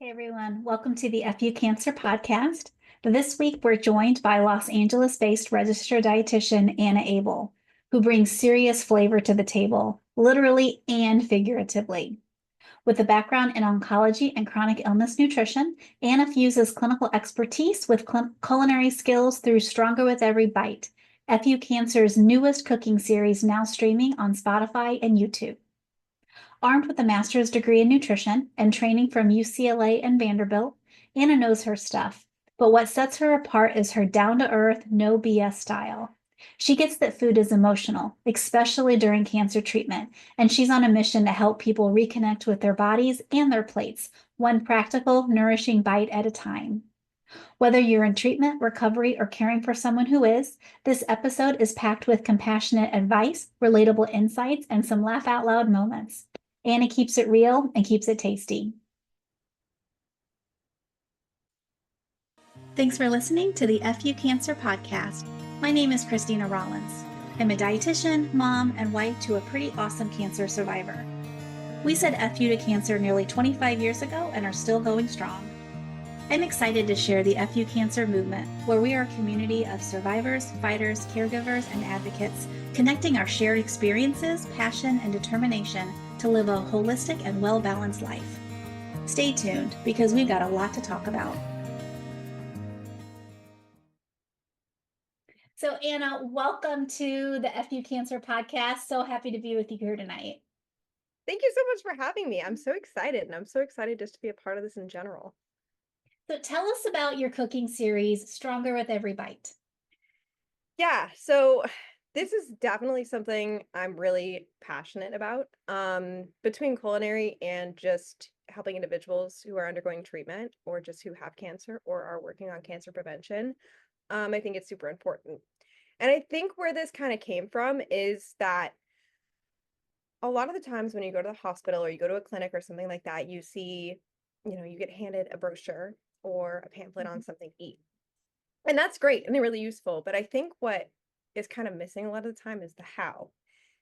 Hey everyone, welcome to the FU Cancer Podcast. This week we're joined by Los Angeles-based registered dietitian Anna Abel, who brings serious flavor to the table, literally and figuratively. With a background in oncology and chronic illness nutrition, Anna fuses clinical expertise with culinary skills through Stronger with Every Bite, FU Cancer's newest cooking series now streaming on Spotify and YouTube. Armed with a master's degree in nutrition and training from UCLA and Vanderbilt, Anna knows her stuff. But what sets her apart is her down to earth, no BS style. She gets that food is emotional, especially during cancer treatment, and she's on a mission to help people reconnect with their bodies and their plates, one practical, nourishing bite at a time. Whether you're in treatment, recovery, or caring for someone who is, this episode is packed with compassionate advice, relatable insights, and some laugh out loud moments. Anna keeps it real and keeps it tasty. Thanks for listening to the FU Cancer Podcast. My name is Christina Rollins. I'm a dietitian, mom, and wife to a pretty awesome cancer survivor. We said FU to cancer nearly 25 years ago and are still going strong. I'm excited to share the FU Cancer movement, where we are a community of survivors, fighters, caregivers, and advocates, connecting our shared experiences, passion, and determination to live a holistic and well-balanced life. Stay tuned, because we've got a lot to talk about. So Anna, welcome to the FU Cancer Podcast. So happy to be with you here tonight. Thank you so much for having me. I'm so excited, and I'm so excited just to be a part of this in general. So tell us about your cooking series, Stronger with Every Bite. Yeah, so this is definitely something I'm really passionate about. Between culinary and just helping individuals who are undergoing treatment or just who have cancer or are working on cancer prevention, I think it's super important. And I think where this kind of came from is that a lot of the times when you go to the hospital or you go to a clinic or something like that, you see, you get handed a brochure or a pamphlet on something to eat. And that's great and they're really useful. But I think what is kind of missing a lot of the time is the how.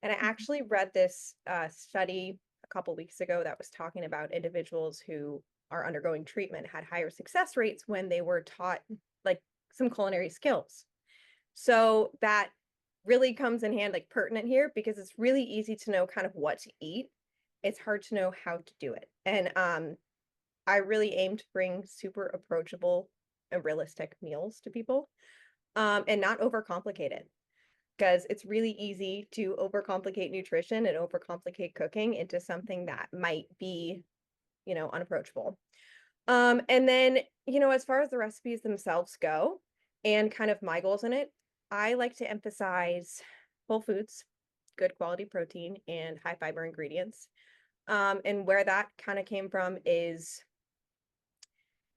And I actually read this study a couple weeks ago that was talking about individuals who are undergoing treatment had higher success rates when they were taught like some culinary skills. So that really comes in hand, like pertinent here, because it's really easy to know kind of what to eat. It's hard to know how to do it. And I really aim to bring super approachable and realistic meals to people, and not overcomplicate it, because it's really easy to overcomplicate nutrition and overcomplicate cooking into something that might be, unapproachable. And then, as far as the recipes themselves go and kind of my goals in it, I like to emphasize whole foods, good quality protein, and high fiber ingredients. And where that kind of came from is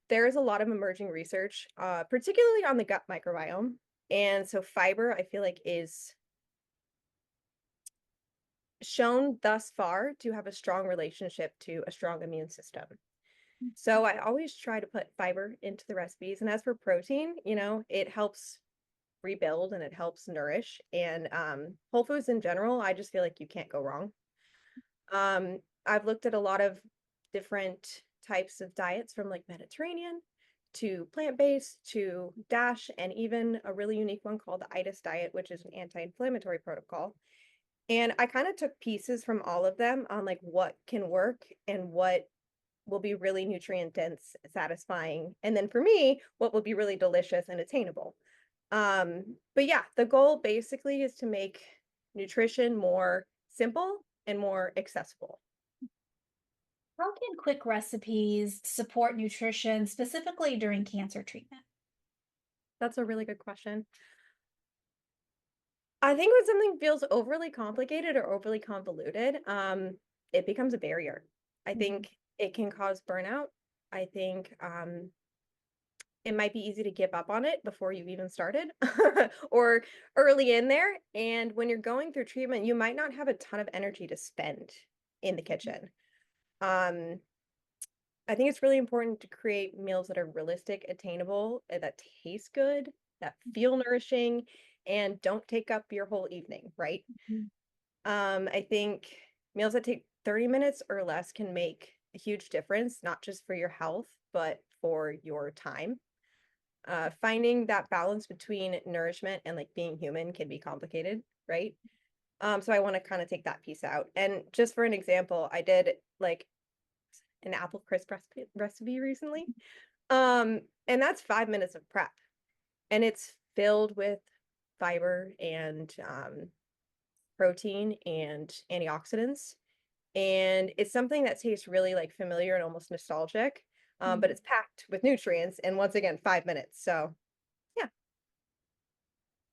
there is a lot of emerging research, particularly on the gut microbiome. And so fiber, I feel like, is shown thus far to have a strong relationship to a strong immune system. So I always try to put fiber into the recipes. And as for protein, it helps rebuild and it helps nourish. And whole foods in general, I just feel like you can't go wrong. I've looked at a lot of different types of diets, from like Mediterranean to plant-based to DASH, and even a really unique one called the ITIS diet, which is an anti-inflammatory protocol. And I kind of took pieces from all of them on like what can work and what will be really nutrient dense, satisfying, and then for me, what will be really delicious and attainable. But yeah, the goal basically is to make nutrition more simple and more accessible. How can quick recipes support nutrition, specifically during cancer treatment? That's a really good question. I think when something feels overly complicated or overly convoluted, it becomes a barrier. I think it can cause burnout. I think it might be easy to give up on it before you even started or early in there. And when you're going through treatment, you might not have a ton of energy to spend in the kitchen. Um, I think it's really important to create meals that are realistic, attainable, that taste good, that feel nourishing, and don't take up your whole evening, right? Mhm. I think meals that take 30 minutes or less can make a huge difference, not just for your health, but for your time. Finding that balance between nourishment and like being human can be complicated, right? So I want to kind of take that piece out. And just for an example, I did like an apple crisp recipe recently. And that's 5 minutes of prep, and it's filled with fiber and protein and antioxidants. And it's something that tastes really like familiar and almost nostalgic, but Mhm. it's packed with nutrients. And once again, 5 minutes. So yeah.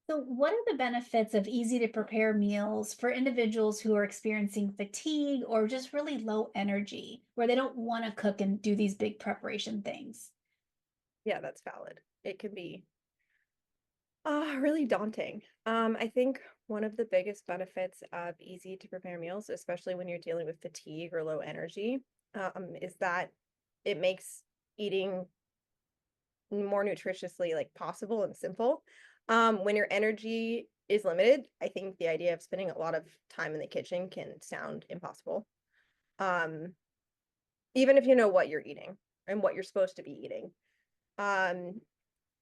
So, what are the benefits of easy to prepare meals for individuals who are experiencing fatigue or just really low energy, where they don't want to cook and do these big preparation things? Yeah, that's valid. It can be really daunting. I think one of the biggest benefits of easy to prepare meals, especially when you're dealing with fatigue or low energy, is that it makes eating more nutritiously like possible and simple. When your energy is limited, I think the idea of spending a lot of time in the kitchen can sound impossible. Um, Even if you know what you're eating and what you're supposed to be eating. Um,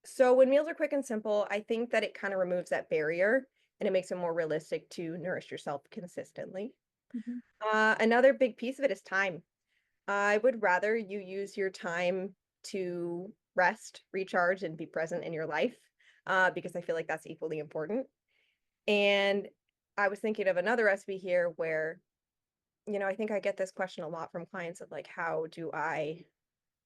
So when meals are quick and simple, I think that it kind of removes that barrier and it makes it more realistic to nourish yourself consistently. Mhm. Another big piece of it is time. I would rather you use your time to rest, recharge, and be present in your life, because I feel like that's equally important. And I was thinking of another recipe here where, I think I get this question a lot from clients of like, how do I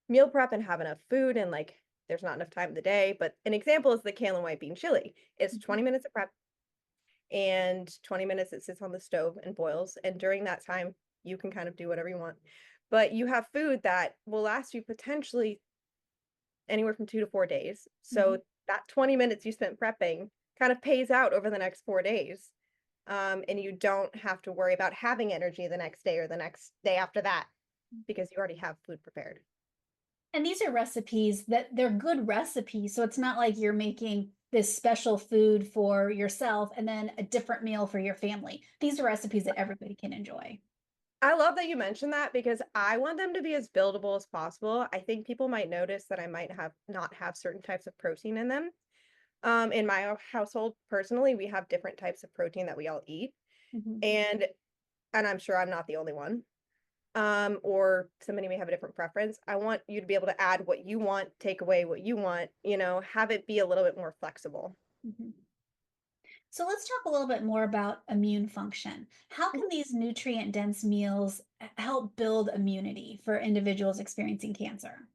meal prep and have enough food, and like there's not enough time in the day. But an example is the kale and white bean chili. It's Mhm. 20 minutes of prep and 20 minutes it sits on the stove and boils. And during that time, you can kind of do whatever you want. But you have food that will last you potentially anywhere from 2 to 4 days. So Mhm. that 20 minutes you spent prepping kind of pays out over the next 4 days. And you don't have to worry about having energy the next day or the next day after that because you already have food prepared. And these are recipes that they're good recipes. So it's not like you're making this special food for yourself and then a different meal for your family. These are recipes that everybody can enjoy. I love that you mentioned that because I want them to be as buildable as possible. I think people might notice that I might have not have certain types of protein in them. In my household, personally, we have different types of protein that we all eat, Mhm. and I'm sure I'm not the only one. Or somebody may have a different preference. I want you to be able to add what you want, take away what you want, have it be a little bit more flexible. Mhm. So let's talk a little bit more about immune function. How can these nutrient dense meals help build immunity for individuals experiencing cancer?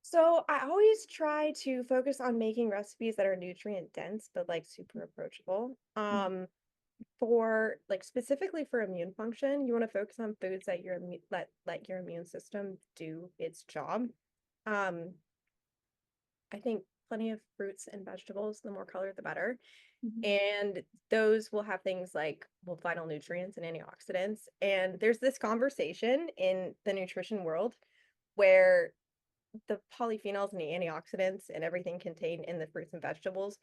So I always try to focus on making recipes that are nutrient dense, but like super approachable. Mhm. For like specifically for immune function, you want to focus on foods that let your immune system do its job. Um, I think plenty of fruits and vegetables, the more color, the better. Mhm. And those will have things like well, vital nutrients and antioxidants. And there's this conversation in the nutrition world where the polyphenols and the antioxidants and everything contained in the fruits and vegetables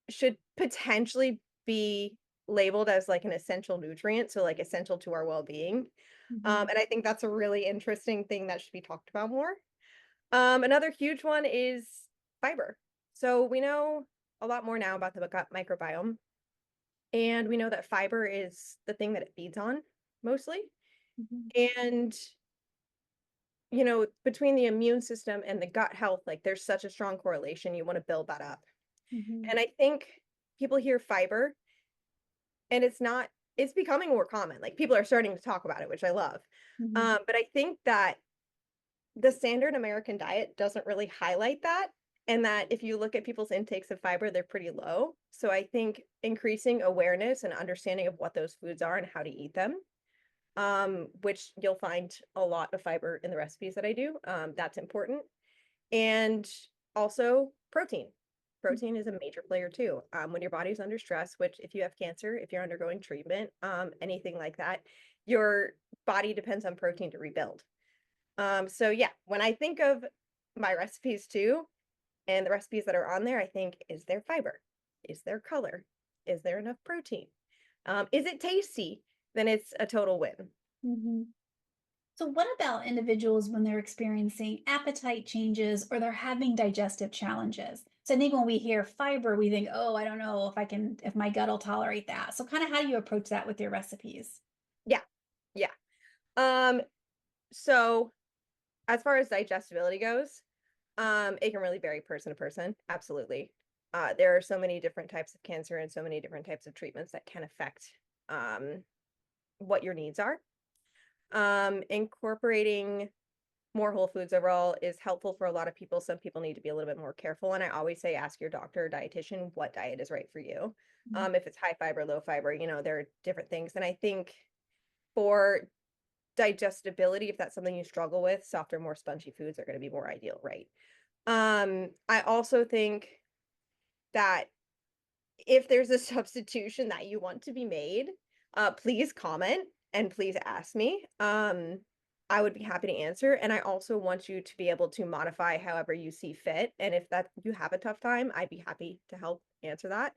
should potentially be labeled as like an essential nutrient, so like essential to our well-being. Mhm. And I think that's a really interesting thing that should be talked about more. Another huge one is fiber. So we know a lot more now about the gut microbiome, and we know that fiber is the thing that it feeds on mostly. Mhm. And between the immune system and the gut health, like there's such a strong correlation. You want to build that up. Mhm. And I think people hear fiber and it's becoming more common. Like people are starting to talk about it, which I love. Mhm. But I think that the standard American diet doesn't really highlight that. And that if you look at people's intakes of fiber, they're pretty low. So I think increasing awareness and understanding of what those foods are and how to eat them, which you'll find a lot of fiber in the recipes that I do. That's important. And also protein. Protein is a major player too. When your body's under stress, which if you have cancer, if you're undergoing treatment, anything like that, your body depends on protein to rebuild. So yeah, when I think of my recipes too, and the recipes that are on there, I think, is there fiber? Is there color? Is there enough protein? Is it tasty? Then it's a total win. Mhm. So, what about individuals when they're experiencing appetite changes or they're having digestive challenges? So, I think when we hear fiber, we think, oh, I don't know if my gut will tolerate that. So, kind of how do you approach that with your recipes? Yeah, yeah. Um, so as far as digestibility goes, it can really vary person to person. Absolutely. There are so many different types of cancer and so many different types of treatments that can affect um, what your needs are. Incorporating more whole foods overall is helpful for a lot of people. Some people need to be a little bit more careful. And I always say, ask your doctor or dietitian what diet is right for you. Mhm. If it's high fiber, low fiber, there are different things. And I think for digestibility, if that's something you struggle with, softer, more spongy foods are going to be more ideal, right? I also think that if there's a substitution that you want to be made, please comment and please ask me. I would be happy to answer. And I also want you to be able to modify however you see fit. And if that you have a tough time, I'd be happy to help answer that.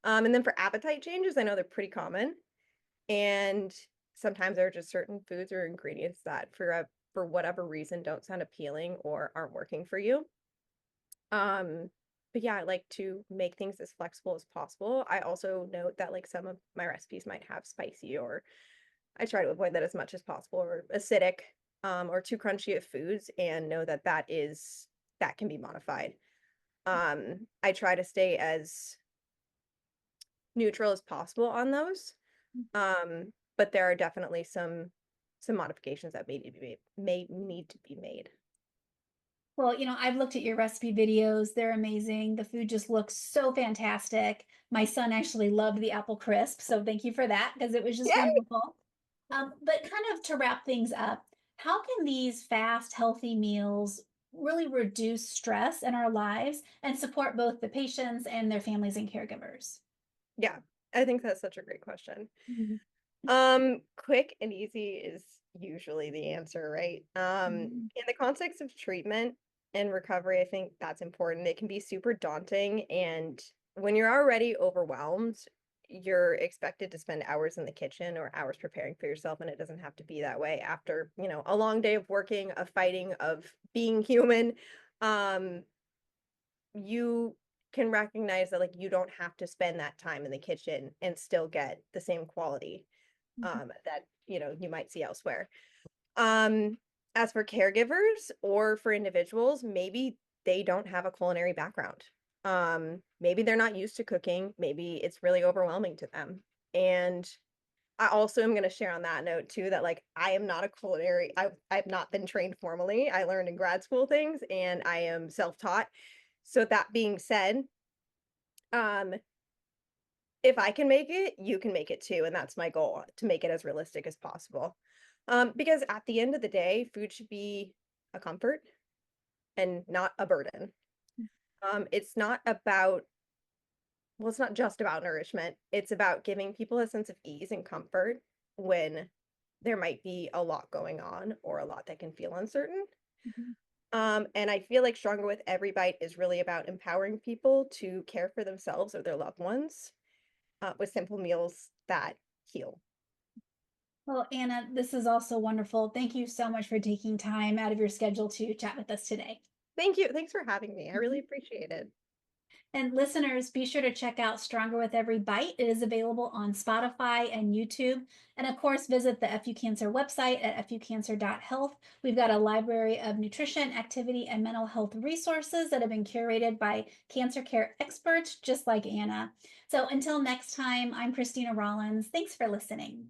And then for appetite changes, I know they're pretty common. And sometimes there are just certain foods or ingredients that for whatever reason don't sound appealing or aren't working for you. Um, but yeah, I like to make things as flexible as possible. I also note that like some of my recipes might have spicy or I try to avoid that as much as possible or acidic or too crunchy of foods and know that that can be modified. I try to stay as neutral as possible on those. But there are definitely some modifications that may need to be made. Well, I've looked at your recipe videos. They're amazing. The food just looks so fantastic. My son actually loved the apple crisp, so thank you for that because it was just Yay! wonderful. But kind of to wrap things up, how can these fast, healthy meals really reduce stress in our lives and support both the patients and their families and caregivers? Yeah, I think that's such a great question. Mhm. Quick and easy is usually the answer, right? Mhm. In the context of treatment and recovery, I think that's important. It can be super daunting, and when you're already overwhelmed, you're expected to spend hours in the kitchen or hours preparing for yourself, and it doesn't have to be that way after, a long day of working, of fighting, of being human. Um, you can recognize that like you don't have to spend that time in the kitchen and still get the same quality that you might see elsewhere. Um, as for caregivers or for individuals, maybe they don't have a culinary background. Maybe they're not used to cooking. Maybe it's really overwhelming to them. And I also am going to share on that note too that like I am not a culinary. I've not been trained formally. I learned in grad school things, and I am self-taught. So that being said, um, if I can make it, you can make it too. And that's my goal, to make it as realistic as possible. Because at the end of the day, food should be a comfort and not a burden. It's not about, well, it's not just about nourishment. It's about giving people a sense of ease and comfort when there might be a lot going on or a lot that can feel uncertain. Mhm. And I feel like Stronger with Every Bite is really about empowering people to care for themselves or their loved ones with simple meals that heal. Well, Anna, this is also wonderful. Thank you so much for taking time out of your schedule to chat with us today. Thank you. Thanks for having me. I really Mhm. appreciate it. And listeners, be sure to check out Stronger with Every Bite. It is available on Spotify and YouTube. And of course, visit the FU Cancer website at fucancer.health. We've got a library of nutrition, activity, and mental health resources that have been curated by cancer care experts just like Anna. So until next time, I'm Christina Rollins. Thanks for listening.